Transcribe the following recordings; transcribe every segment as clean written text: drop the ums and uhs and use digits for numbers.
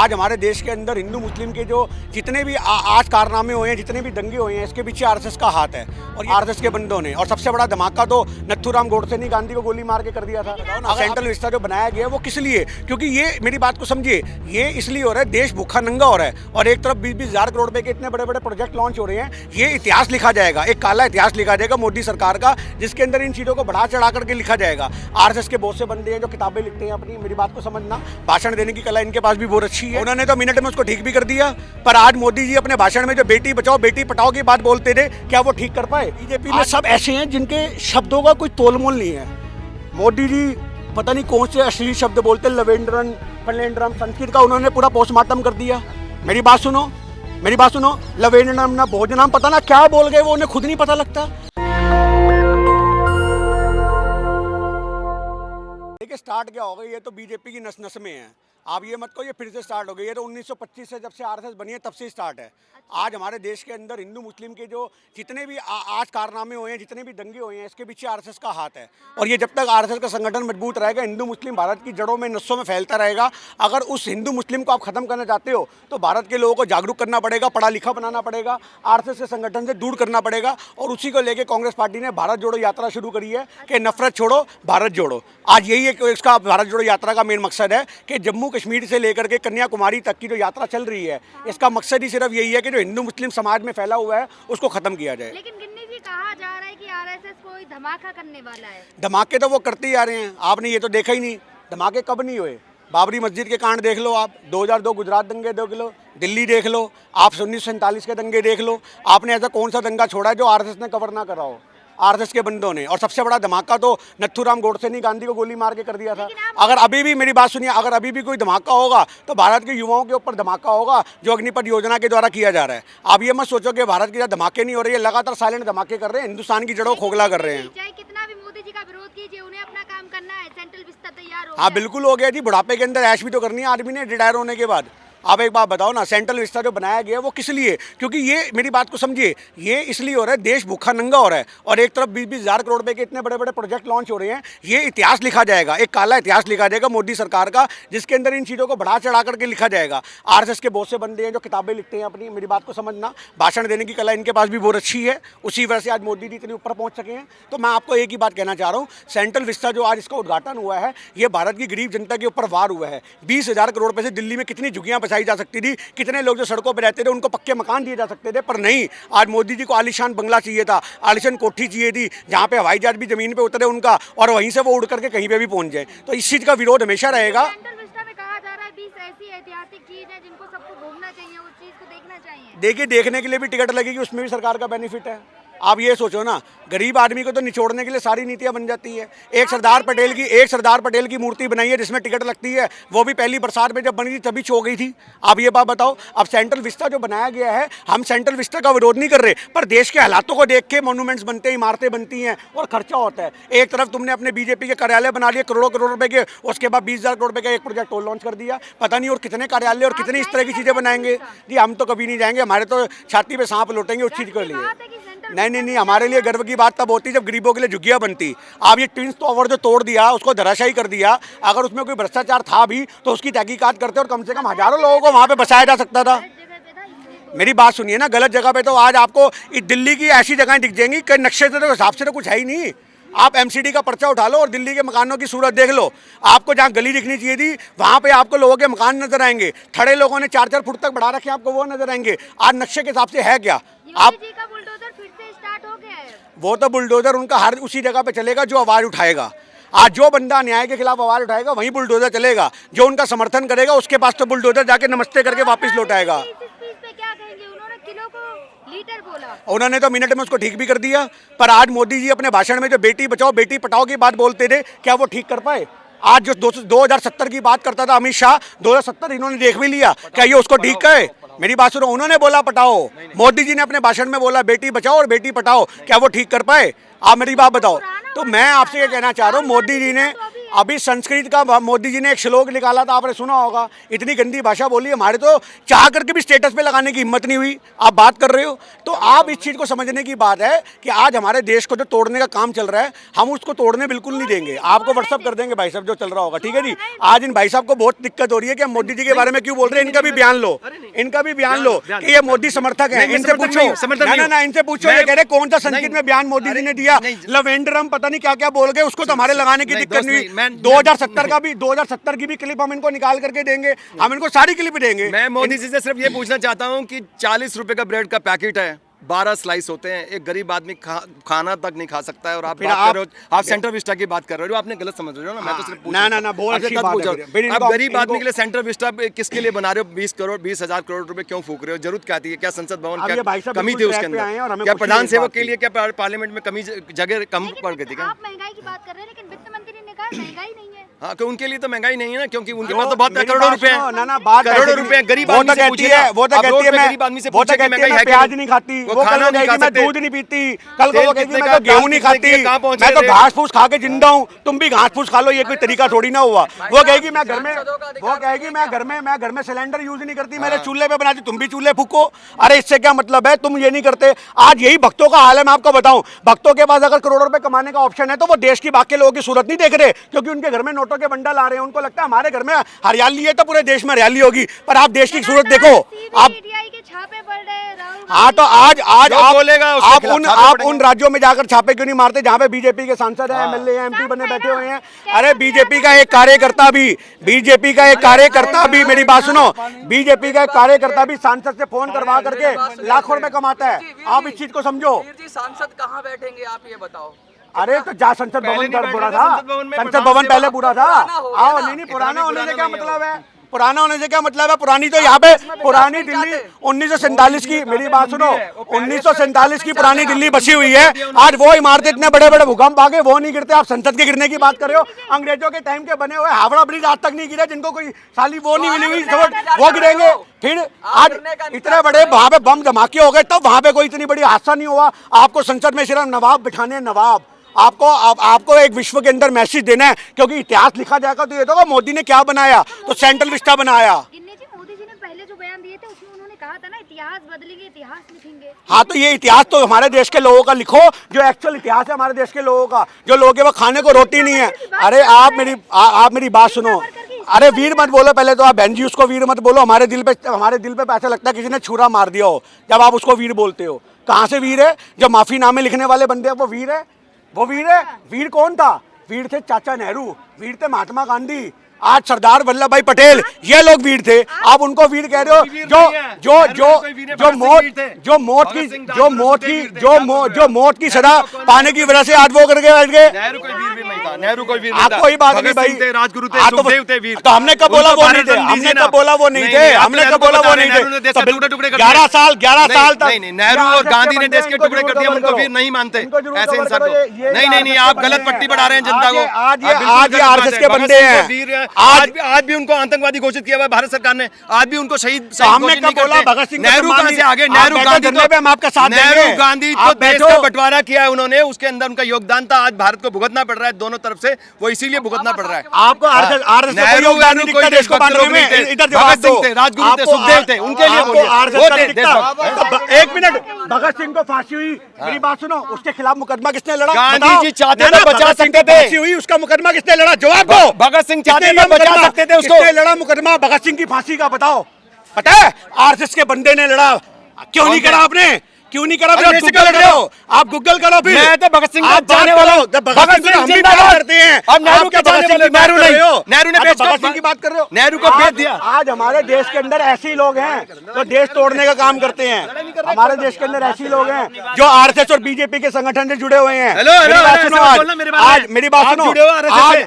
आज हमारे देश के अंदर हिंदू मुस्लिम के जो जितने भी आज कारनामे हुए हैं, जितने भी दंगे हुए हैं, इसके पीछे आरएसएस का हाथ है और ये आरएसएस के बंदों ने। और सबसे बड़ा धमाका तो नथुराम गोडसे ने गांधी को गोली मार के कर दिया था। सेंट्रल विस्ता जो बनाया गया वो किस लिए? क्योंकि ये मेरी बात को समझिए, ये इसलिए हो रहा है, देश भूखा नंगा हो रहा है और एक तरफ 20-20 हज़ार करोड़ रुपए के इतने बड़े बड़े प्रोजेक्ट लॉन्च हो रहे हैं। ये इतिहास लिखा जाएगा, एक काला इतिहास लिखा जाएगा मोदी सरकार का, जिसके अंदर इन चीज़ों को बढ़ा चढ़ा करके लिखा जाएगा। आरएसएस के बहुत से बंदे हैं जो किताबें लिखते हैं अपनी, मेरी बात को समझना, भाषण देने की कला इनके पास भी बहुत अच्छी है। उन्होंने तो मिनट में उसको ठीक भी कर दिया। पर आज मोदी जी अपने भाषण में जो बेटी बचाओ बेटी पढ़ाओ की बात बोलते थे, क्या वो ठीक कर पाए? बीजेपी में सब ऐसे हैं जिनके शब्दों का कोई तोलमोल नहीं है। मोदी जी पता नहीं कौन से अश्लील शब्द बोलते, लवेंड्रन फलेंड्रम, संस्कृत का उन्होंने पूरा पोस्टमार्टम कर दिया। मेरी बात सुनो, मेरी बात सुनो, लवेंड्रम ना भोजनम, पता ना क्या बोल गए वो, उन्हें खुद नहीं पता लगता। देखिए स्टार्ट क्या हो गई, ये तो बीजेपी की नस नस में है। आप ये मत कहो ये फिर से स्टार्ट हो गई, ये तो 1925 से जब से आरएसएस बनी है तब से स्टार्ट है। आज हमारे देश के अंदर हिंदू मुस्लिम के जो जितने भी आज कारनामे हुए हैं, जितने भी दंगे हुए हैं, इसके पीछे आरएसएस का हाथ है। और ये जब तक आरएसएस का संगठन मजबूत रहेगा, हिंदू मुस्लिम भारत की जड़ों में नसों में फैलता रहेगा। अगर उस हिंदू मुस्लिम को आप खत्म करना चाहते हो तो भारत के लोगों को जागरूक करना पड़ेगा, पढ़ा लिखा बनाना पड़ेगा, आरएसएस के संगठन से दूर करना पड़ेगा। और उसी को लेकर कांग्रेस पार्टी ने भारत जोड़ो यात्रा शुरू करी है कि नफरत छोड़ो भारत जोड़ो। आज यही है इसका भारत जोड़ो यात्रा का मेन मकसद है कि जम्मू कश्मीर से लेकर के कन्याकुमारी तक की जो यात्रा चल रही है, इसका मकसद ही सिर्फ यही है कि जो हिंदू मुस्लिम समाज में फैला हुआ है उसको खत्म किया जाए। लेकिन गिन्नी जी कहा जा रहा है कि आरएसएस कोई धमाका करने वाला है। धमाके तो वो करते ही आ रहे हैं, आपने ये तो देखा ही नहीं। धमाके कब नहीं हुए? बाबरी मस्जिद के कांड देख लो आप, 2002 गुजरात दंगे देख लो, दिल्ली देख लो, आप 1947 के दंगे देख लो। आपने ऐसा कौन सा दंगा छोड़ा है जो आरएसएस ने कवर ना करा हो? आरएसएस के बंदों ने। और सबसे बड़ा धमाका तो नथुराम गोडसे ने गांधी को गोली मार के कर दिया था। अगर अभी भी, मेरी बात सुनिए, अगर अभी भी कोई धमाका होगा तो भारत के युवाओं के ऊपर धमाका होगा जो अग्निपथ योजना के द्वारा किया जा रहा है। आप ये मत सोचो कि भारत के धमाके नहीं हो रहे हैं, लगातार साइलेंट धमाके कर रहे हैं, हिंदुस्तान की जड़ों खोखला कर रहे हैं। चाहे कितना भी मोदी जी का विरोध कीजिए, उन्हें अपना काम करना है। सेंट्रल विस्ता तैयार हो हाँ बिल्कुल हो गया जी, बुढ़ापे के अंदर ऐश भी तो करनी है आदमी ने रिटायर होने के बाद। आप एक बात बताओ ना, सेंट्रल विस्ता जो बनाया गया वो किस लिए? क्योंकि ये मेरी बात को समझिए, ये इसलिए हो रहा है, देश भूखा नंगा हो रहा है और एक तरफ 20-20 हज़ार करोड़ रुपए के इतने बड़े बड़े प्रोजेक्ट लॉन्च हो रहे हैं। ये इतिहास लिखा जाएगा, एक काला इतिहास लिखा जाएगा मोदी सरकार का, जिसके अंदर इन चीज़ों को बढ़ा चढ़ा करके लिखा जाएगा। आरएसएस के बहुत से बंदे हैं जो किताबें लिखते हैं अपनी, मेरी बात को समझना, भाषण देने की कला इनके पास भी बहुत अच्छी है। उसी वजह से आज मोदी जी इतने ऊपर पहुँच सके हैं। तो मैं आपको एक ही बात कहना चाह रहा हूँ, सेंट्रल विस्ता जो आज इसका उद्घाटन हुआ है, ये भारत की गरीब जनता के ऊपर वार हुआ है। 20 हज़ार करोड़ रुपये से दिल्ली में कितनी झुग्गियाँ बचाई जा सकती थी, कितने लोग जो सड़कों पर रहते थे उनको पक्के मकान दिए जा सकते थे, पर नहीं। आज मोदी जी को आलीशान बंगला चाहिए था, आलीशान कोठी चाहिए थी, जहाँ पे हवाई जहाज भी जमीन पे उतरे उनका और वहीं से वो उड़ करके कहीं पे भी पहुंच जाए। तो इस चीज़ का विरोध हमेशा रहेगा। सेंट्रल विस्ता में कहा जा रहा है 20 ऐसी ऐतिहासिक चीज है जिनको सबको घूमना चाहिए, उस चीज को देखना चाहिए। देखिए, देखने के लिए भी टिकट लगेगी, उसमें भी सरकार का बेनिफिट है। आप ये सोचो ना, गरीब आदमी को तो निचोड़ने के लिए सारी नीतियां बन जाती है। एक सरदार पटेल की मूर्ति बनाई है जिसमें टिकट लगती है, वो भी पहली बरसात में जब बनी थी तभी छो गई थी। आप ये बात बताओ। अब सेंट्रल विस्ता जो बनाया गया है, हम सेंट्रल विस्ता का विरोध नहीं कर रहे, पर देश के हालातों को देख के मोन्यूमेंट्स बनते हैं, इमारतें बनती हैं और खर्चा होता है। एक तरफ तुमने अपने बीजेपी के कार्यालय बना लिए करोड़ों करोड़ रुपए के, उसके बाद 20 हज़ार करोड़ रुपए का एक प्रोजेक्ट और लॉन्च कर दिया। पता नहीं और कितने कार्यालय और कितनी इस तरह की चीज़ें बनाएंगे जी। हम तो कभी नहीं जाएंगे, हमारे तो छाती पे सांप लौटेंगे उस चीज़ के लिए। नहीं, हमारे लिए गर्व की बात तब होती जब गरीबों के लिए झुग्गियां बनती। आप ये ट्विंस टावर जो तोड़ दिया, उसको धराशायी कर दिया, अगर उसमें कोई भ्रष्टाचार था भी तो उसकी तहकीकात करते और कम से कम हजारों लोगों को वहां पे बसाया जा सकता था। मेरी बात सुनिए ना, गलत जगह पे तो आज आपको दिल्ली की ऐसी जगहें दिख जाएंगी कि नक्शे से तो हिसाब से तो कुछ है ही नहीं। आप एमसीडी का पर्चा उठा लो और दिल्ली के मकानों की सूरत देख लो। आपको जहाँ गली दिखनी चाहिए थी वहाँ पे आपको लोगों के मकान नजर आएंगे, खड़े लोगों ने 4-4 फुट तक बढ़ा रखे, आपको वो नजर आएंगे। आज नक्शे के हिसाब से है क्या? आप जी का बुलडोजर फिर से स्टार्ट हो गया है। वो तो बुलडोजर उनका हर उसी जगह पे चलेगा जो आवाज उठाएगा। आज जो बंदा अन्याय के खिलाफ आवाज उठाएगा वहीं बुलडोजर चलेगा, जो उनका समर्थन करेगा उसके पास तो बुलडोजर जाके नमस्ते करके वापस लौटाएगा। क्या कहेंगे? उन्होंने किलो को लीटर बोला, उन्होंने तो मिनट में उसको ठीक भी कर दिया। पर आज मोदी जी अपने भाषण में जो बेटी बचाओ बेटी पढ़ाओ की बात बोलते थे, क्या वो ठीक कर पाए? आज जो 2070 की बात करता था अमित शाह, 2070 इन्होंने देख भी लिया, क्या ये उसको ठीक है? मेरी बात सुनो, उन्होंने बोला पटाओ, मोदी जी ने अपने भाषण में बोला बेटी बचाओ और बेटी पढ़ाओ, क्या वो ठीक कर पाए? आप मेरी बात बताओ। तो मैं आपसे ये कहना चाह रहा हूँ, मोदी जी ने अभी संस्कृत का मोदी जी ने एक श्लोक निकाला था, आपने सुना होगा। इतनी गंदी भाषा बोली, हमारे तो चाह करके भी स्टेटस पे लगाने की हिम्मत नहीं हुई, आप बात कर रहे हो। तो आप इस चीज़ को समझने की बात है कि आज हमारे देश को जो तोड़ने का काम चल रहा है, हम उसको तोड़ने बिल्कुल नहीं देंगे। आपको व्हाट्सअप कर देंगे भाई साहब जो चल रहा होगा, ठीक है जी। आज इन भाई साहब को बहुत दिक्कत हो रही है कि हम मोदी जी के बारे में क्यों बोल रहे हैं। इनका भी बयान लो, इनका भी बयान लो कि ये मोदी समर्थक है। इनसे पूछो ना, इनसे पूछो, ये कह रहे कौन सा संस्कृत में बयान मोदी जी ने दिया, लवेंडरम पता नहीं क्या क्या बोल गए, उसको तो हमारे लगाने की दिक्कत नहीं। 2070 की भी क्लिप हम इनको निकाल करके देंगे, हम इनको सारी क्लिप देंगे। मैं मोदी जी से सिर्फ ये पूछना चाहता हूँ कि 40 रुपए का ब्रेड का पैकेट है, 12 स्लाइस होते हैं, एक गरीब आदमी खाना तक नहीं खा सकता है, और आप बात कर रहे हो, आप सेंटर विस्टा की बात कर रहे हो, आपने गलत समझ रहे हो ना। मैं तो सिर्फ ना बहुत अच्छी बात है। आप गरीब आदमी के लिए सेंटर विस्टा किसके लिए बना रहे हो? 20,000 करोड़ रुपए क्यों फूक रहे हो? जरूरत क्या थी? क्या संसद भवन क्या कमी थी उसके अंदर? क्या प्रधान सेवक के लिए क्या पार्लियामेंट में कमी जगह कम पड़ गई थी? आप महंगाई की बात कर रहे हैं, लेकिन वित्त मंत्री ने कहा महंगाई नहीं है। हाँ, कि उनके लिए तो महंगाई नहीं है ना, क्योंकि उनके पास तो बहुत करोड़ों रुपए हैं। करोड़ों रुपए गरीब आदमी से पूछिए ना, वो तो कहती है गरीब आदमी से पूछिए कि महंगाई है कि प्याज नहीं खाती, वो खाना नहीं खा मैं सकते, दूध नहीं पीती, कल को वो कहती मैं तो गेहूं नहीं खाती, मैं तो घास फूस खा के जिंदा हूँ, तुम भी घास फूस खा लो, ये कोई तरीका थोड़ी ना हुआ। वो कहेगी मैं घर में सिलेंडर यूज नहीं करती, मेरे चूल्हे पे बनाती, तुम भी चूल्हे फूको। अरे इससे क्या मतलब है, तुम ये नहीं करते। आज यही भक्तों का हाल है। मैं आपको बताऊं, भक्तों के पास अगर करोड़ों रुपए कमाने का ऑप्शन है तो वो देश की बाकी लोगों की सूरत नहीं देख रहे, क्योंकि उनके घर में नोटों के बंडल आ रहे हैं। उनको लगता है हमारे घर में हरियाली है तो पूरे देश में हरियाली होगी, पर आप देश की सूरत देखो। आप के छापे पड़ रहे हैं, हाँ, तो आज आप उन बोलेगा राज्यों में जाकर छापे क्यों नहीं मारते जहाँ पे बीजेपी के सांसद हैं, एमएलए हैं, एमपी बने बैठे हुए हैं? अरे बीजेपी का एक कार्यकर्ता भी मेरी बात सुनो, बीजेपी का एक कार्यकर्ता भी सांसद से फोन करवा करके लाखों रुपए कमाता है। आप इस चीज को समझो। सांसद कहाँ बैठेंगे आप ये बताओ? अरे तो जा संसद भवन बुरा था, संसद भवन पहले बुरा था। आओ, नहीं पुराना होने से क्या मतलब है? पुराना होने से क्या मतलब है? पुरानी तो यहाँ पे पुरानी दिल्ली 1947 की, मेरी बात सुनो, 1947 की पुरानी दिल्ली बसी हुई है। आज वो इमारतें इतने बड़े बड़े भूकंप आ गए, वो नहीं गिरते। आप संसद के गिरने की बात कर रहे हो। अंग्रेजों के टाइम के बने हुए हावड़ा ब्रिज आज तक नहीं गिरे, जिनको कोई साली वो नहीं मिली हुई, वो गिरेंगे। फिर आज इतने बड़े वहां पे बम धमाके हो गए, तब वहां पे कोई इतनी बड़ी हादसा नहीं हुआ। आपको संसद में सिर्फ नवाब बिठाने, नवाब। आपको एक विश्व के अंदर मैसेज देना है, क्योंकि इतिहास लिखा जाएगा तो ये तो मोदी ने क्या बनाया, तो सेंट्रल विस्टा बनाया। मोदी जी ने पहले जो बयान दिए थे उसमें उन्होंने कहा था ना, इतिहास बदलेंगे, इतिहास लिखेंगे। हाँ, तो ये इतिहास तो हमारे देश के लोगों का लिखो, जो एक्चुअल इतिहास है हमारे देश के लोगों का। जो लोग है वो खाने को रोटी नहीं है। अरे आप मेरी बात सुनो। अरे वीर मत बोलो पहले तो, आप बहन जी उसको वीर मत बोलो। हमारे दिल पे ऐसा लगता है किसी ने छुरा मार दिया हो जब आप उसको वीर बोलते हो। कहाँ से वीर है? जो माफीनामे लिखने वाले बंदे हैं वो वीर है? वो वीर है? वीर कौन था? वीर थे चाचा नेहरू, वीर थे महात्मा गांधी, आज सरदार वल्लभ भाई पटेल, ये लोग वीर थे। आप उनको वीर कह रहे हो? जो मौत की सजा पाने की वजह से आज वो करके बैठ गए। नेहरू कोई वीर आपको ही बात नहीं भाई, राजगुरु थे, सुखदेव थे वीर। तो हमने कब बोला वो नहीं थे? हमने कब बोला वो नहीं थे? हमने कब बोला वो नहीं थे? 11 साल तक नेहरू और गांधी ने देश के टुकड़े कर दिया, उनको वीर नहीं मानते ऐसे इंसान को। नहीं, आप गलत पट्टी बढ़ा रहे हैं जनता को। आज ये आरएसएस के बंदे हैं। आज भी उनको आतंकवादी घोषित किया हुआ है भारत सरकार ने। आज भी उनको शहीद हमने कब बोला? भगत सिंह नेहरू कहां से आगे? नेहरू गांधी तो देश का बंटवारा किया है उन्होंने, उसके अंदर उनका योगदान था। आज भारत को भुगतना पड़ रहा है दोनों तरफ से, वो इसीलिए भुगतना पड़ रहा है। आपको आरएसएस योगदान नहीं दिखता देश को बांटने में? इधर भगत सिंह थे, राजगुरु थे, सुखदेव थे, उनके लिए बोलिए। एक मिनट, भगत सिंह को फांसी हुई, मेरी बात सुनो, उसके खिलाफ मुकदमा किसने लड़ा? गांधी जी चाहते थे बचा सकते थे, फांसी हुई, उसका मुकदमा किसने लड़ा? जवाब दो। भगत सिंह चाहते थे बचा सकते थे उसको। किसने लड़ा मुकदमा भगत सिंह की फांसी का? बताओ। पता है? आरएसएस के बंदे ने लड़ा। क्यों नहीं करा आपने? क्यों नहीं करा? गूगल करो, आप गूगल करो। फिर मैं तो भगत सिंह का जाने वाला हूं। भगत सिंह हम भी बात करते हैं। अब नेहरू के जाने वाले, नेहरू नहीं, नेहरू ने भगत सिंह की बात कर रहे हो? नेहरू को भेज दिया। आज हमारे देश के अंदर ऐसे ही लोग हैं जो देश तोड़ने का काम करते हैं। हमारे देश के अंदर ऐसे ही लोग हैं जो आरएसएस और बीजेपी के संगठन से जुड़े हुए हैं। आज मेरी बात सुनो,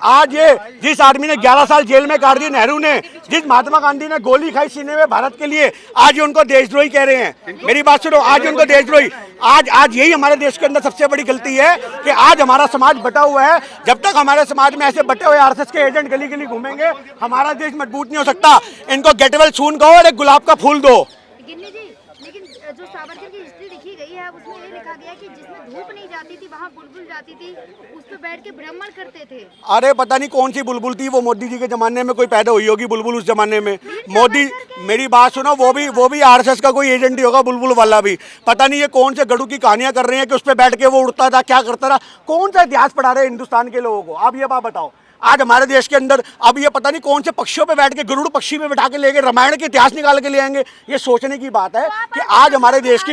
आज ये जिस आदमी ने 11 साल जेल में काट दिए, नेहरू ने, जिस महात्मा गांधी ने गोली खाई सीने में भारत के लिए, आज ये उनको देशद्रोही कह रहे हैं। मेरी बात सुनो, आज उनको देशद्रोही। आज यही हमारे देश के अंदर सबसे बड़ी गलती है कि आज हमारा समाज बटा हुआ है। जब तक हमारे समाज में ऐसे बटे हुए आरएसएस के एजेंट गली गली घूमेंगे, हमारा देश मजबूत नहीं हो सकता। इनको गेट वेल सून कहो और एक गुलाब का फूल दो। गिन्नी जी, लेकिन जो सावरकर की हिस्ट्री लिखी गई है उसमें ये लिखा गया है कि जिसमें धूप नहीं जाती थी वहाँ बुलबुल जाती थी, उस पर बैठ के भ्रमण करते थे। अरे पता नहीं कौन सी बुलबुल थी, वो मोदी जी के जमाने में कोई पैदा हुई होगी बुलबुल उस जमाने में। मोदी, मेरी बात सुनो, वो भी आरएसएस का कोई एजेंट ही होगा बुलबुल वाला भी। पता नहीं ये कौन से गड़ू की कहानियां कर रहे हैं कि उस पर बैठ के वो उड़ता था, क्या करता था। कौन सा इतिहास पढ़ा रहे हैं हिंदुस्तान के लोगों को? आप ये बात बताओ। आज हमारे देश के अंदर अब ये पता नहीं कौन से पक्षियों पे बैठ के, गरुड़ पक्षी पे बैठा के लेके रामायण के इतिहास निकाल के ले आएंगे। ये सोचने की बात है कि आज हमारे देश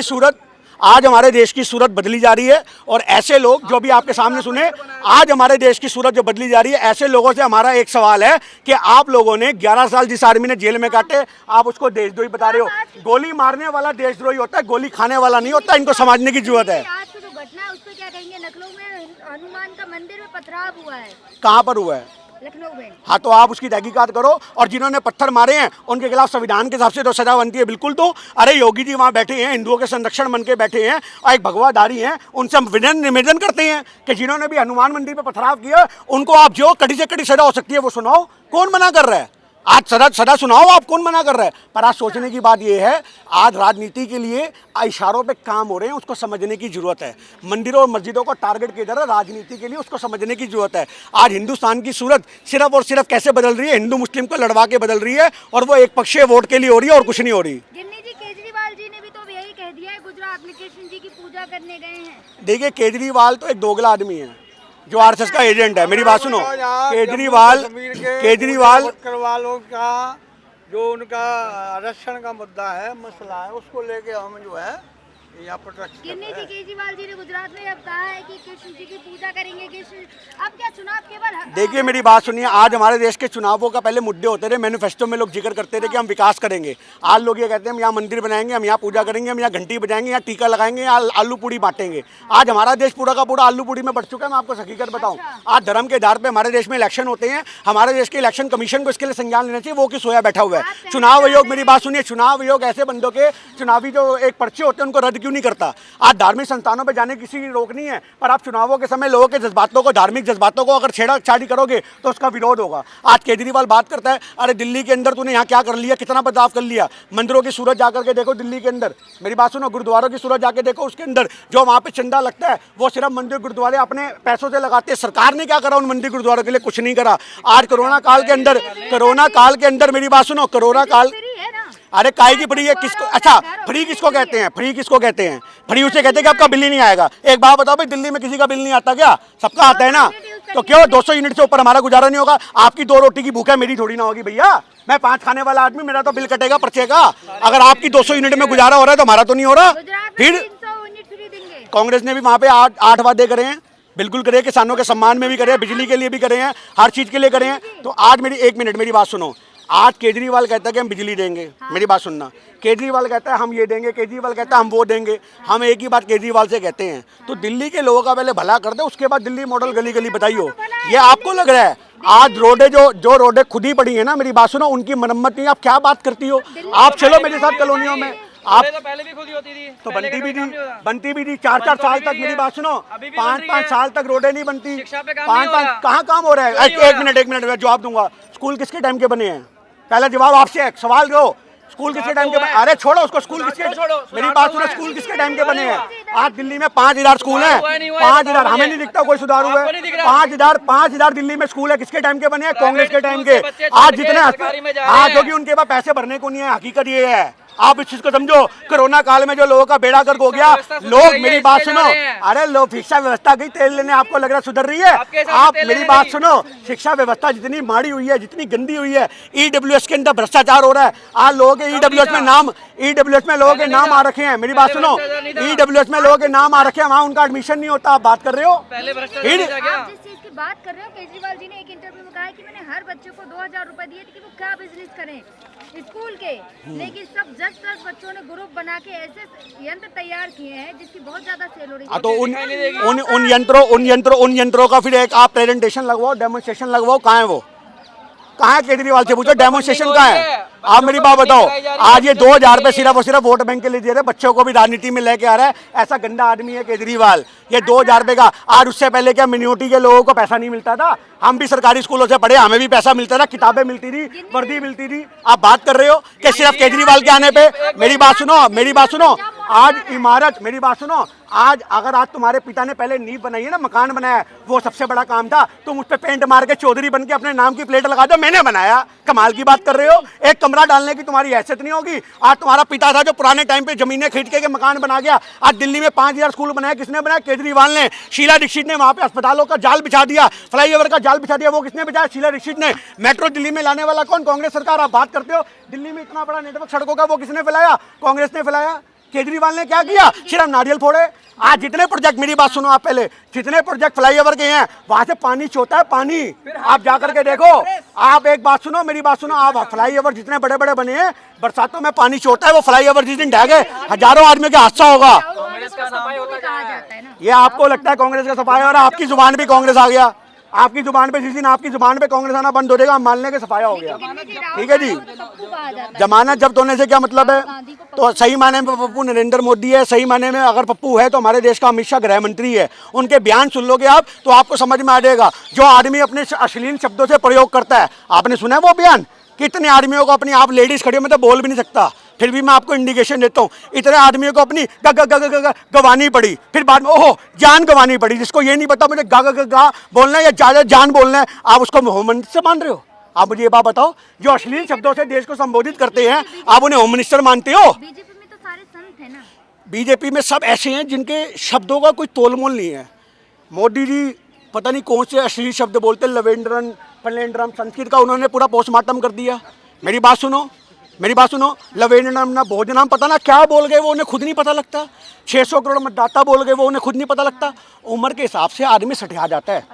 की सूरत बदली जा रही है। और ऐसे लोग जो भी आपके सामने सुने, आज हमारे देश की सूरत जो बदली जा रही है, ऐसे लोगों से हमारा एक सवाल है कि आप लोगों ने 11 साल जिस आर्मी ने जेल में काटे, आप उसको देशद्रोही बता रहे हो। गोली मारने वाला देशद्रोही होता है, गोली खाने वाला नहीं होता। इनको समझने की जरूरत है। आज की जो घटना है उस पर क्या कहेंगे? लखनऊ में हनुमान का मंदिर में पथराव हुआ है। कहाँ पर हुआ है? लखनऊ में। हाँ, तो आप उसकी तहकीकात करो, और जिन्होंने पत्थर मारे हैं उनके खिलाफ संविधान के हिसाब से तो सजा बनती है, बिल्कुल। तो अरे योगी जी वहाँ बैठे हैं, हिंदुओं के संरक्षण बन के बैठे हैं, और एक भगवाधारी हैं, उनसे हम निवेदन करते हैं कि जिन्होंने भी हनुमान मंदिर पे पथराव किया उनको आप जो कड़ी से कड़ी सजा हो सकती है वो सुनाओ। कौन मना कर रहा है? आज सदा सुनाओ, आप कौन मना कर रहा है? पर आज सोचने की बात यह है, आज राजनीति के लिए इशारों पे काम हो रहे हैं, उसको समझने की जरूरत है। मंदिरों और मस्जिदों को टारगेट किया जा रहा है राजनीति के लिए, उसको समझने की जरूरत है। आज हिंदुस्तान की सूरत सिर्फ और सिर्फ कैसे बदल रही है? हिंदू मुस्लिम को लड़वा के बदल रही है, और वो एक पक्षीय वोट के लिए हो रही है और कुछ नहीं हो रही। गिन्नी जी, केजरीवाल जी ने भी तो यही कह दिया है, गुजरात में कृष्ण जी की पूजा करने गए हैं। देखिए, केजरीवाल तो एक दोगला आदमी है जो आरएसएस का एजेंट है। मेरी बात सुनो, केजरीवाल वालों का जो उनका आरक्षण का मुद्दा है, मसला है, उसको लेके हम जो है यहाँ पर गिन्नी जी, केजरीवाल जी ने गुजरात में अब कहा है कि कृष्ण जी की पूजा करेंगे। अब क्या चुनाव केवल? देखिए मेरी बात सुनिए, आज हमारे देश के चुनावों का पहले मुद्दे होते रहे, मैनिफेस्टो में लोग जिक्र करते रहे कि हम विकास करेंगे। आज लोग ये कहते हैं हम यहाँ मंदिर बनाएंगे, हम यहाँ पूजा करेंगे, हम यहाँ घंटी बजाएंगे, यहाँ टीका लगाएंगे, यहाँ आलू पूड़ी बांटेंगे। आज हमारा देश पूरा का पूरा आलू पूड़ी में बढ़ चुका है। मैं आपको हकीकत बताऊँ, आज धर्म के आधार पर हमारे देश में इलेक्शन होते हैं। हमारे देश के इलेक्शन कमीशन को इसके लिए संज्ञान लेना चाहिए, वो कि सोया बैठा हुआ है। चुनाव आयोग, मेरी बात सुनिए, चुनाव आयोग ऐसे बंदों के चुनावी जो एक पर्चे होते हैं उनको रद्द क्यों नहीं करता? आज धार्मिक संस्थानों पे जाने किसी की रोक नहीं है, पर आप चुनावों के समय लोगों के जज्बातों को, धार्मिक जज्बातों को अगर छेड़छाड़ी करोगे तो उसका विरोध होगा। आज केजरीवाल बात करता है, अरे दिल्ली के अंदर तूने यहाँ क्या कर लिया, कितना बदलाव कर लिया। मंदिरों की सूरत जाकर के देखो दिल्ली के अंदर, मेरी बात सुनो, गुरुद्वारों की सूरत जाके देखो, उसके अंदर जो वहाँ पे चंदा लगता है वो सिर्फ मंदिर गुरुद्वारे अपने पैसों से लगाते हैं। सरकार ने क्या करा उन मंदिर गुरुद्वारों के लिए? कुछ नहीं करा। आज कोरोना काल के अंदर मेरी बात सुनो, कोरोना काल, अरे काय की फ्री है किसको? अच्छा, फ्री किसको कहते हैं? फ्री किसको कहते हैं? फ्री उसे कहते हैं कि आपका बिल ही नहीं आएगा। एक बात बताओ भाई, दिल्ली में किसी का बिल नहीं आता क्या? सबका आता है ना। तो क्यों 200 यूनिट से ऊपर हमारा गुजारा नहीं होगा? आपकी 2 रोटी की भूख है, मेरी थोड़ी ना होगी भैया। मैं 5 खाने वाला आदमी, मेरा तो बिल कटेगा पर्चे का। अगर आपकी 200 यूनिट में गुजारा हो रहा है तो हमारा तो नहीं हो रहा। फिर कांग्रेस ने भी वहाँ पे 8 वादे करे हैं, बिल्कुल करे, किसानों के सम्मान में भी करे, बिजली के लिए भी करे हैं, हर चीज के लिए करे हैं। तो आज एक मिनट मेरी बात सुनो, आज केजरीवाल कहता है कि हम बिजली देंगे। हाँ। मेरी बात सुनना, केजरीवाल कहता है हम ये देंगे, केजरीवाल कहता है हम वो देंगे। हम एक ही बात केजरीवाल से कहते हैं। तो दिल्ली के लोगों का पहले भला कर दे, उसके बाद दिल्ली मॉडल गली गली बताइयो। ये आपको लग रहा है आज रोडे जो रोडे खुद ही पड़ी है ना, मेरी बात सुनो, उनकी मरम्मत नहीं। आप क्या बात करती हो? आप चलो मेरे साथ कॉलोनियों में, आप तो पहले भी खुद ही होती थी, तो बनती भी थी 4 साल तक। मेरी बात सुनो, 5 साल तक रोडें नहीं बनती। 5 कहाँ काम हो रहा है? एक मिनट मैं जवाब दूंगा। स्कूल किसके टाइम के बने हैं? पहला जवाब आपसे है, सवाल दो। स्कूल किसके टाइम के? अरे छोड़ो उसको, स्कूल किसके? मेरी बात सुनो, स्कूल किसके टाइम के बने हैं? आज दिल्ली में 5000 स्कूल हैं। 5000, हमें नहीं दिखता कोई सुधार हुआ है? 5000 दिल्ली में स्कूल है, किसके टाइम के बने हैं? कांग्रेस के टाइम के। आज जितने आज क्योंकि उनके पास पैसे भरने को नहीं है, हकीकत ये है। आप इस चीज को समझो। कोरोना काल में जो लोगों का बेड़ा गर्क हो गया, लोग, मेरी बात सुनो, अरे लोग शिक्षा व्यवस्था गई तेल लेने, आपको लग रहा सुधर रही है? आप मेरी बात सुनो, शिक्षा व्यवस्था जितनी माड़ी हुई है, जितनी गंदी हुई है, ईडब्ल्यूएस के अंदर भ्रष्टाचार हो रहा है। आज लोगों के ईडब्ल्यूएस में लोगों के नाम आ रखे हैं। मेरी बात सुनो, ईडब्ल्यूएस में लोगों के नाम आ रखे हैं, वहाँ उनका एडमिशन नहीं होता। आप बात कर रहे हो? की बात कर रहे हो, केजरीवाल जी ने एक इंटरव्यू में कहा है कि मैंने हर बच्चे को 2000 रुपए दिए थे कि वो क्या बिजनेस करें स्कूल के, लेकिन सब 10 बच्चों ने ग्रुप बना के ऐसे यंत्र तैयार किए हैं जिसकी बहुत ज्यादा सेल हो रही है। तो उन यंत्रों का फिर एक आप प्रेजेंटेशन लगवाओ, डेमोन्स्ट्रेशन लगवाओ। कहाँ है वो? कहाँ है? केजरीवाल से पूछो डेमोन्स्ट्रेशन कहाँ है? आप मेरी बात बताओ। आज ये 2000 रुपए सिर्फ और सिर्फ वोट बैंक के लिए दे रहे, बच्चों को भी राजनीति में लेके आ रहा है। ऐसा गंदा आदमी है केजरीवाल। ये 2000 रुपए का, आज उससे पहले क्या मिनियोरिटी के लोगों को पैसा नहीं मिलता था? हम भी सरकारी स्कूलों से पढ़े, हमें भी पैसा मिलता था, किताबें मिलती थी, वर्दी मिलती थी। आप बात कर रहे हो कि सिर्फ केजरीवाल के आने पे? मेरी बात सुनो, आज इमारत, मेरी बात सुनो, आज अगर आज तुम्हारे पिता ने पहले नींव बनाई है ना, मकान बनाया है, वो सबसे बड़ा काम था। तुम उस पर पेंट मार के चौधरी बन के अपने नाम की प्लेट लगा दो, मैंने बनाया। कमाल की बात कर रहे हो। एक कमरा डालने की तुम्हारी हैसियत नहीं होगी। आज तुम्हारा पिता था जो पुराने टाइम पे जमीनें खरीद के मकान बना गया। आज दिल्ली में 5000 स्कूल बनाया, किसने बनाया? केजरीवाल ने। शीला दीक्षित ने वहां पे अस्पतालों का जाल बिछा दिया, फ्लाईओवर का जाल बिछा दिया, वो किसने बिछाया? शीला दीक्षित ने। मेट्रो दिल्ली में लाने वाला कौन? कांग्रेस सरकार। आप बात करते हो दिल्ली में इतना बड़ा नेटवर्क सड़कों का, वो किसने फैलाया? कांग्रेस ने फैलाया। केजरीवाल ने क्या किया? सिर्फ नारियल फोड़े। आज जितने प्रोजेक्ट, मेरी बात सुनो आप पहले, जितने प्रोजेक्ट फ्लाईओवर के हैं वहां से पानी चोता है, पानी। आप जाकर के देखो। आप एक बात सुनो, मेरी बात सुनो, आप फ्लाईओवर जितने बड़े बड़े बने हैं, बरसातों में पानी चोता है। वो फ्लाईओवर जिस दिन ढह गए, हजारों आदमी का हादसा होगा। कांग्रेस का सफाई होता कहा जाता है ना। ये आपको लगता है कांग्रेस का सफाया हो रहा है? आपकी जुबान भी कांग्रेस आ गया। आपकी जुबान पे जिस दिन आपकी जुबान पे कांग्रेस आना बंद हो जाएगा, हम मान लेंगे सफाया हो गया। ठीक है जी। जमानत जब्त होने से क्या मतलब है? तो सही माने में पप्पू नरेंद्र मोदी है, सही माने में अगर पप्पू है तो हमारे देश का अमित शाह गृह मंत्री है। उनके बयान सुन लोगे आप तो आपको समझ में आ जाएगा। जो आदमी अपने अश्लील शब्दों से प्रयोग करता है, आपने सुना है वो बयान? कितने आदमियों को अपनी, आप लेडीज खड़ी हो, मैं तो बोल भी नहीं सकता, फिर भी मैं आपको इंडिकेशन देता हूँ। इतने आदमियों को अपनी गवानी पड़ी, फिर बाद में ओहो जान गवानी पड़ी। जिसको ये नहीं पता मुझे गा बोलना है या ज्यादा जान बोलना है, आप उसको होम मिनिस्टर से मान रहे हो? आप मुझे ये बात बताओ, जो अश्लील शब्दों से देश को संबोधित करते हैं, आप उन्हें होम मिनिस्टर मानते हो? बीजेपी में तो सारे संत है ना। बीजेपी में सब ऐसे हैं जिनके शब्दों का कोई तोलमोल नहीं है। मोदी जी पता नहीं कौन से अश्लील शब्द बोलते, लवेंडरन पलेंड्रम, संस्कृत का उन्होंने पूरा पोस्टमार्टम कर दिया। मेरी बात सुनो, मेरी बात सुनो, लवेंडरम ना भोजनम, पता ना क्या बोल गए वो, उन्हें खुद नहीं पता लगता। 600 करोड़ मतदाता बोल गए वो, उन्हें खुद नहीं पता लगता। उम्र के हिसाब से आदमी सठिया जाता है।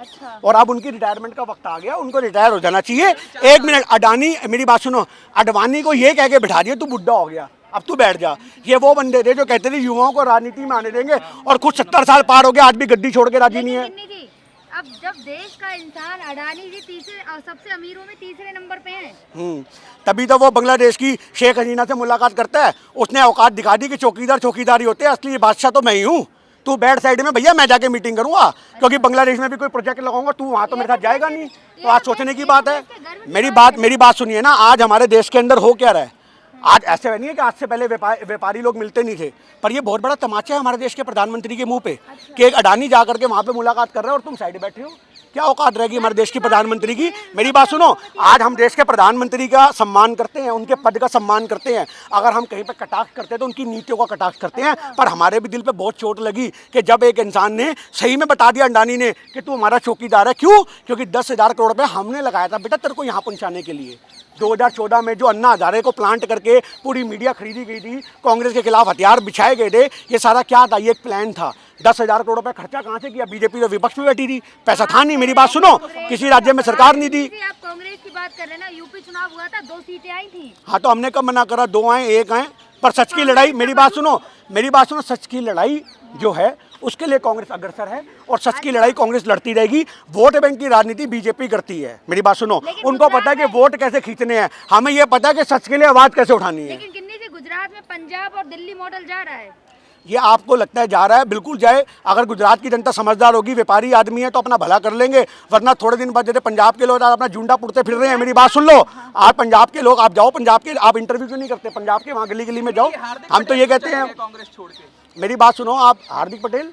और अब उनकी रिटायरमेंट का वक्त आ गया, उनको रिटायर हो जाना चाहिए। एक मिनट, अडानी, मेरी बात सुनो, अडवाणी को ये कह के बिठा दिया तू बुढ़ा हो गया, अब तू बैठ जा। ये वो बंदे थे जो कहते थे युवाओं को राजनीति में आने देंगे, और खुद 70 साल पार हो गया, आज भी गद्दी छोड़ के राजी नहीं है। अब जब देश का इंसान अडानी जी तीसरे और सबसे अमीरों में तीसरे नंबर पे हैं, तभी तो वो बांग्लादेश की शेख हसीना से मुलाकात करता है। उसने औकात दिखा दी कि चौकीदार चौकीदारी होते हैं, असली बादशाह तो मैं ही हूँ। तू बैठ साइड में भैया, मैं जाके मीटिंग करूंगा, क्योंकि बांग्लादेश में भी कोई प्रोजेक्ट लगाऊंगा, तू वहां तो मेरे साथ जाएगा नहीं। तो आज सोचने की बात है। मेरी बात सुनिए ना, आज हमारे देश के अंदर हो क्या रहा है? आज ऐसे नहीं है कि आज से पहले व्यापारी लोग मिलते नहीं थे, पर ये बहुत बड़ा तमाचा है हमारे देश के प्रधानमंत्री के मुंह पे कि एक अडानी जा करके वहां पे मुलाकात कर रहे हैं और तुम साइड बैठे हो। क्या औकात रहेगी हमारे देश की प्रधानमंत्री की? मेरी बात सुनो, आज हम देश के प्रधानमंत्री का सम्मान करते हैं, उनके पद का सम्मान करते हैं। अगर हम कहीं पे कटाक्ष करते हैं तो उनकी नीतियों का कटाक्ष करते हैं। पर हमारे भी दिल पे बहुत चोट लगी कि जब एक इंसान ने सही में बता दिया, अडानी ने, कि तू हमारा चौकीदार है। क्यों? क्योंकि 10,000 करोड़ रुपये हमने लगाया था बेटा तेरे को यहाँ पहुँचाने के लिए। 2014 में जो अन्ना हजारे को प्लांट करके पूरी मीडिया खरीदी गई थी, कांग्रेस के खिलाफ हथियार बिछाए गए थे, ये सारा क्या था? ये एक प्लान था। 10,000 करोड़ रुपए खर्चा कहाँ से किया? बीजेपी तो विपक्ष में बैठी थी, पैसा था नहीं। मेरी बात सुनो, किसी राज्य में सरकार नहीं दी। आप कांग्रेस की बात कर रहे हैं ना, यूपी चुनाव हुआ था, 2 सीटें आई थी। हाँ, तो हमने कब मना करा? 2 आए, 1 आए, पर सच की लड़ाई, मेरी बात सुनो, मेरी बात सुनो, सच की लड़ाई जो है उसके लिए कांग्रेस अग्रसर है, और सच की लड़ाई कांग्रेस लड़ती रहेगी। वोट बैंक की राजनीति बीजेपी करती है। मेरी बात सुनो, उनको पता है कि वोट कैसे खींचने हैं, हमें ये पता है कि सच के लिए आवाज कैसे उठानी है। लेकिन किन्नी से गुजरात में पंजाब और दिल्ली मॉडल जा रहा है। ये आपको लगता है जा रहा है? बिल्कुल जाए। अगर गुजरात की जनता समझदार होगी, व्यापारी आदमी है, तो अपना भला कर लेंगे। वरना थोड़े दिन बाद जैसे पंजाब के लोग अपना झुंडा पुड़ते फिर रहे हैं। मेरी बात सुन लो, आप पंजाब के लोग, आप जाओ पंजाब के, आप इंटरव्यू क्यों नहीं करते पंजाब के? वहाँ गली गली में जाओ। हम तो ये कहते हैं, कांग्रेस छोड़ के। मेरी बात सुनो, आप हार्दिक पटेल,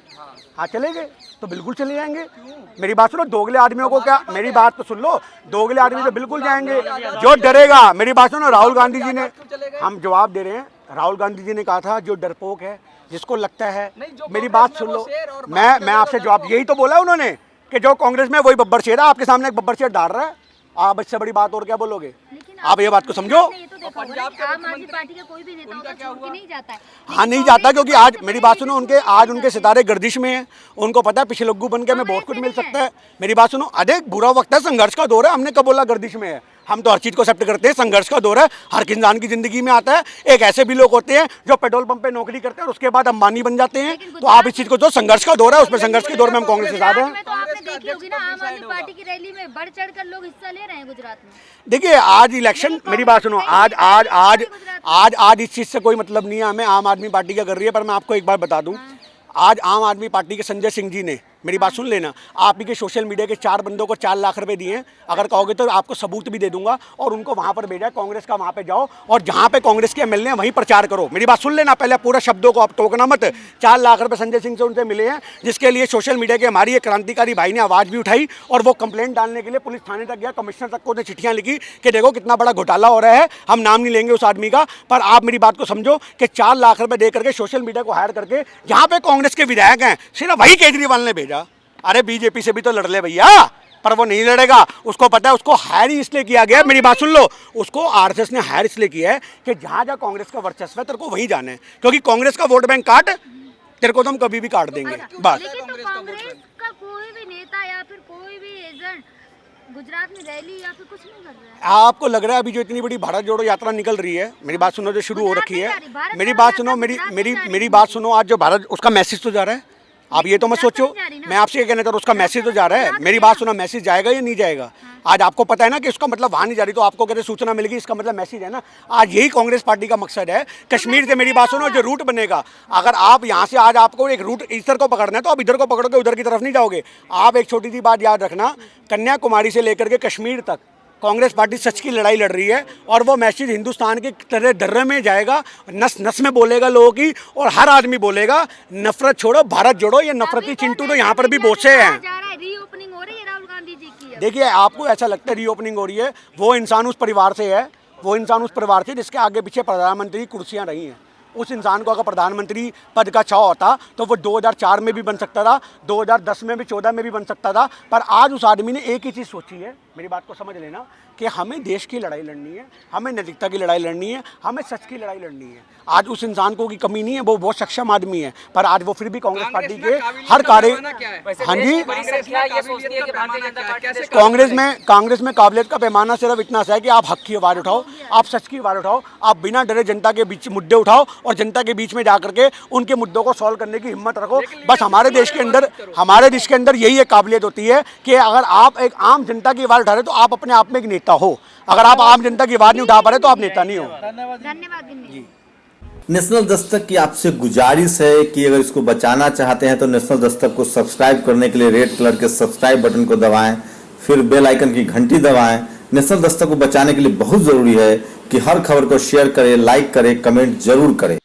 हाँ चले गए तो बिल्कुल चले जाएंगे। मेरी बात सुनो, दोगले आदमियों को क्या, मेरी बात तो सुन लो, दोगले आदमी तो बिल्कुल जाएंगे। जो डरेगा, मेरी बात सुनो, राहुल गांधी जी ने, हम जवाब दे रहे हैं, राहुल गांधी जी ने कहा था जो डरपोक है, जिसको लगता है, मेरी बात सुन लो, मैं आपसे जवाब, यही तो बोला उन्होंने कि जो कांग्रेस में वही बब्बर शेर है। आपके सामने एक बब्बर शेर डाल रहा है, आप इससे बड़ी बात और क्या बोलोगे? आप ये बात को समझो। आम आदमी पार्टी का कोई भी नेता होगा छोड़ के नहीं जाता है। हाँ, नहीं जाता, क्योंकि आज मेरी बात सुनो, उनके सितारे गर्दिश में हैं। उनको पता है पीछे लग्गू बन के हमें बहुत कुछ मिल सकता है। मेरी बात सुनो, अरे बुरा वक्त है, संघर्ष का दौर है। हमने कब बोला गर्दिश में है? हम तो हर चीज़ को एक्सेप्ट करते हैं। संघर्ष का दौर है, हर इंसान की जिंदगी में आता है। एक ऐसे भी लोग होते हैं जो पेट्रोल पंप पे नौकरी करते हैं और उसके बाद अंबानी बन जाते हैं। तो आप इस चीज़ को, जो संघर्ष का दौर है, उसमें संघर्ष के दौर में हम कांग्रेस के साथ हैं। तो आपने देखी होगी ना, आम आदमी पार्टी की रैली में बढ़ चढ़ कर लोग हिस्सा ले रहे हैं गुजरात में। देखिए, आज इलेक्शन, मेरी बात सुनो, आज इस चीज़ से कोई मतलब नहीं है हमें आम आदमी पार्टी क्या कर रही है। पर मैं आपको एक बात बता दूं, आज आम आदमी पार्टी के संजय सिंह जी ने मेरी बात सुन लेना, आप ही के सोशल मीडिया के 4 बंदों को 4 लाख रुपए दिए हैं, अगर कहोगे तो आपको सबूत भी दे दूंगा और उनको वहां पर भेजा, कांग्रेस का वहां पे जाओ और जहां पे कांग्रेस के एमएलए हैं वहीं प्रचार करो। मेरी बात सुन लेना, पहले पूरा शब्दों को आप टोकना मत। 4 लाख रुपए संजय सिंह से उनसे मिले हैं, जिसके लिए सोशल मीडिया के हमारी एक क्रांतिकारी भाई ने आवाज़ भी उठाई और वो कंप्लेंट डालने के लिए पुलिस थाने तक गया, कमिश्नर तक को चिट्ठियां लिखी कि देखो कितना बड़ा घोटाला हो रहा है, हम नाम नहीं लेंगे उस आदमी का, पर आप मेरी बात को समझो कि 4 लाख रुपए दे करके सोशल मीडिया को हायर करके जहां पे कांग्रेस के विधायक हैं सिर्फ वही केजरीवाल ने भेजा। अरे बीजेपी से भी तो लड़ ले भैया, पर वो नहीं लड़ेगा, उसको पता है उसको हायर ही इसलिए किया गया। मेरी बात सुन लो, उसको आरएसएस ने हायर इसलिए किया है कि जहां जहां कांग्रेस का वर्चस्व है तेरे को वहीं जाना है, क्योंकि कांग्रेस का वोट बैंक काट, तेरे को तो हम कभी भी काट देंगे बस। लेकिन तो कांग्रेस का कोई भी नेता या फिर कोई भी एजेंट गुजरात में रैली या फिर कुछ नहीं कर रहा है। आपको लग रहा है अभी जो इतनी बड़ी भारत जोड़ो यात्रा निकल रही है, मेरी बात सुनो, जो शुरू हो रखी है, मेरी बात सुनो, मेरी बात सुनो, आज जो भारत, उसका मैसेज तो जा रहा है, आप ये तो मत सोचो, मैं आपसे ये कहना चाह रहा हूँ उसका मैसेज तो जा रहा है। मेरी बात सुनो, मैसेज जाएगा या नहीं जाएगा? आज आपको पता है ना कि उसका मतलब वहाँ नहीं जा रही, तो आपको कहते सूचना मिल गई, इसका मतलब मैसेज है ना। आज यही कांग्रेस पार्टी का मकसद है। कश्मीर से मेरी बात सुनो, जो रूट बनेगा, अगर आप यहाँ से आज आपको एक रूट इधर को पकड़ना है तो आप इधर को पकड़ोगे, उधर की तरफ नहीं जाओगे। आप एक छोटी सी बात याद रखना, कन्याकुमारी से लेकर के कश्मीर तक कांग्रेस पार्टी सच की लड़ाई लड़ रही है और वो मैसेज हिंदुस्तान के तरह दर्रे में जाएगा, नस नस में बोलेगा लोगों की, और हर आदमी बोलेगा नफरत छोड़ो भारत जोड़ो। ये नफरती चिंटू तो यहाँ पर भी बहुत से हैं। रीओपनिंग हो रही है राहुल गांधी जी की। देखिए, आपको ऐसा लगता है रीओपनिंग हो रही है, वो इंसान उस परिवार से है, वो इंसान उस परिवार से जिसके आगे पीछे प्रधानमंत्री कुर्सियाँ रही हैं। उस इंसान को अगर प्रधानमंत्री पद का चाव होता तो वो 2004 में भी बन सकता था, 2010 में भी, 14 में भी बन सकता था, पर आज उस आदमी ने एक ही चीज़ सोची है, मेरी बात को समझ लेना, कि हमें देश की लड़ाई लड़नी है, हमें नैतिकता की लड़ाई लड़नी है, हमें सच की लड़ाई लड़नी है। आज उस इंसान को की कमी नहीं है, वो बहुत सक्षम आदमी है, पर आज वो फिर भी कांग्रेस पार्टी के हर कार्य, हाँ जी, कांग्रेस में काबिलियत का पैमाना सिर्फ इतना सा है कि आप हक की आवाज़ उठाओ, आप सच की आवाज़ उठाओ, आप बिना डरे जनता के बीच मुद्दे उठाओ और जनता के बीच में जा करके उनके मुद्दों को सॉल्व करने की हिम्मत रखो। बस हमारे देश के अंदर यही एक काबिलियत होती है कि अगर आप एक आम जनता की आवाज़ उठा रहे तो आप अपने आप में एक नेता हो, अगर आप आम जनता की आवाज़ नहीं उठा पा रहे तो आप नेता नहीं हो। धन्यवाद। नेशनल दस्तक की आपसे गुजारिश है कि अगर इसको बचाना चाहते हैं तो नेशनल दस्तक को सब्सक्राइब करने के लिए रेड कलर के सब्सक्राइब बटन को दबाएं, फिर बेल आइकन की घंटी दबाएं। नेशनल दस्तक को बचाने के लिए बहुत जरूरी है कि हर खबर को शेयर करें, लाइक करें, कमेंट जरूर करें।